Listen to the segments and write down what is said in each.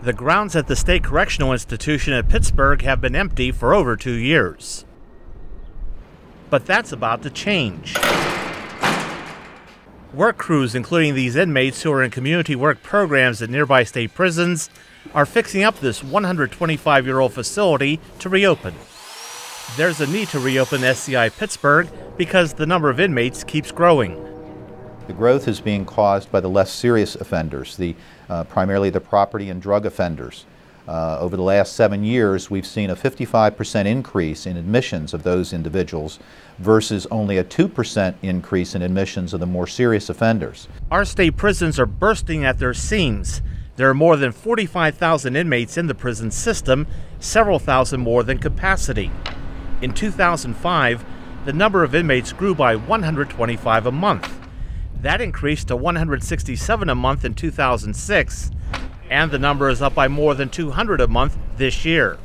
The grounds at the State Correctional Institution at Pittsburgh have been empty for over 2 years. But that's about to change. Work crews, including these inmates who are in community work programs at nearby state prisons, are fixing up this 125-year-old facility to reopen. There's a need to reopen SCI-Pittsburgh because the number of inmates keeps growing. The growth is being caused by the less serious offenders, primarily the property and drug offenders. Over the last 7 years, we've seen a 55% increase in admissions of those individuals versus only a 2% increase in admissions of the more serious offenders. Our state prisons are bursting at their seams. There are more than 45,000 inmates in the prison system, several thousand more than capacity. In 2005, the number of inmates grew by 125 a month. That increased to 167 a month in 2006, and the number is up by more than 200 a month this year.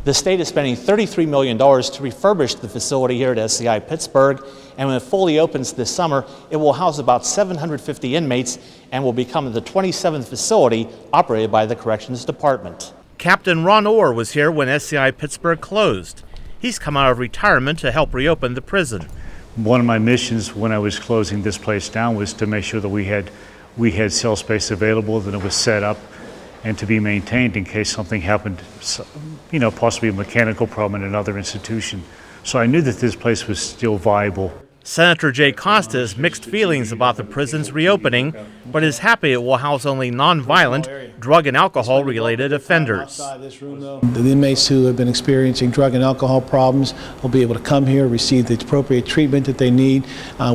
The state is spending $33 million to refurbish the facility here at SCI-Pittsburgh, and when it fully opens this summer, it will house about 750 inmates and will become the 27th facility operated by the Corrections Department. Captain Ron Orr was here when SCI-Pittsburgh closed. He's come out of retirement to help reopen the prison. One of my missions when I was closing this place down was to make sure that we had cell space available, that it was set up and to be maintained in case something happened, possibly a mechanical problem in another institution. So I knew that this place was still viable. Senator Jay Costa has mixed feelings about the prison's reopening, but is happy it will house only nonviolent, drug and alcohol-related offenders. The inmates who have been experiencing drug and alcohol problems will be able to come here, receive the appropriate treatment that they need.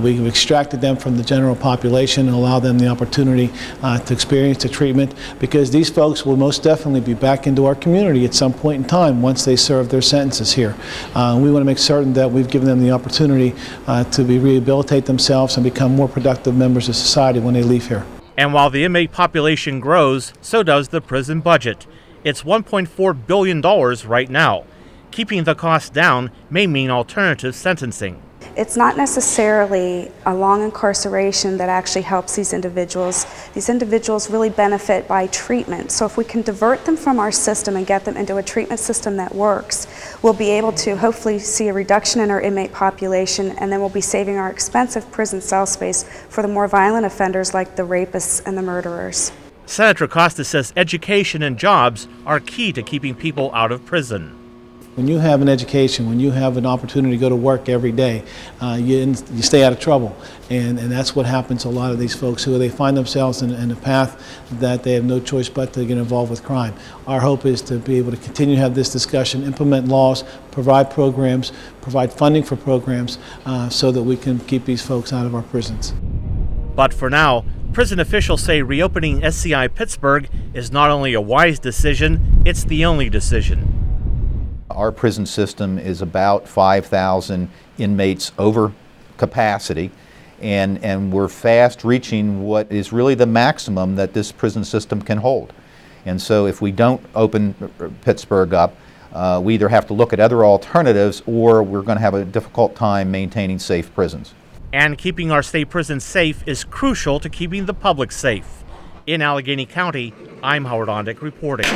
We've extracted them from the general population and allow them the opportunity to experience the treatment, because these folks will most definitely be back into our community at some point in time once they serve their sentences here. We want to make certain that we've given them the opportunity to rehabilitate themselves and become more productive members of society when they leave here. And while the inmate population grows, so does the prison budget. It's $1.4 billion right now. Keeping the cost down may mean alternative sentencing. It's not necessarily a long incarceration that actually helps these individuals. These individuals really benefit by treatment. So if we can divert them from our system and get them into a treatment system that works, we'll be able to hopefully see a reduction in our inmate population, and then we'll be saving our expensive prison cell space for the more violent offenders like the rapists and the murderers. Senator Costa says education and jobs are key to keeping people out of prison. When you have an education, when you have an opportunity to go to work every day, you stay out of trouble. And that's what happens to a lot of these folks who they find themselves in a path that they have no choice but to get involved with crime. Our hope is to be able to continue to have this discussion, implement laws, provide programs, provide funding for programs so that we can keep these folks out of our prisons. But for now, prison officials say reopening SCI-Pittsburgh is not only a wise decision, it's the only decision. Our prison system is about 5,000 inmates over capacity, and we're fast reaching what is really the maximum that this prison system can hold. And so if we don't open Pittsburgh up, we either have to look at other alternatives or we're going to have a difficult time maintaining safe prisons. And keeping our state prisons safe is crucial to keeping the public safe. In Allegheny County, I'm Howard Ondick reporting.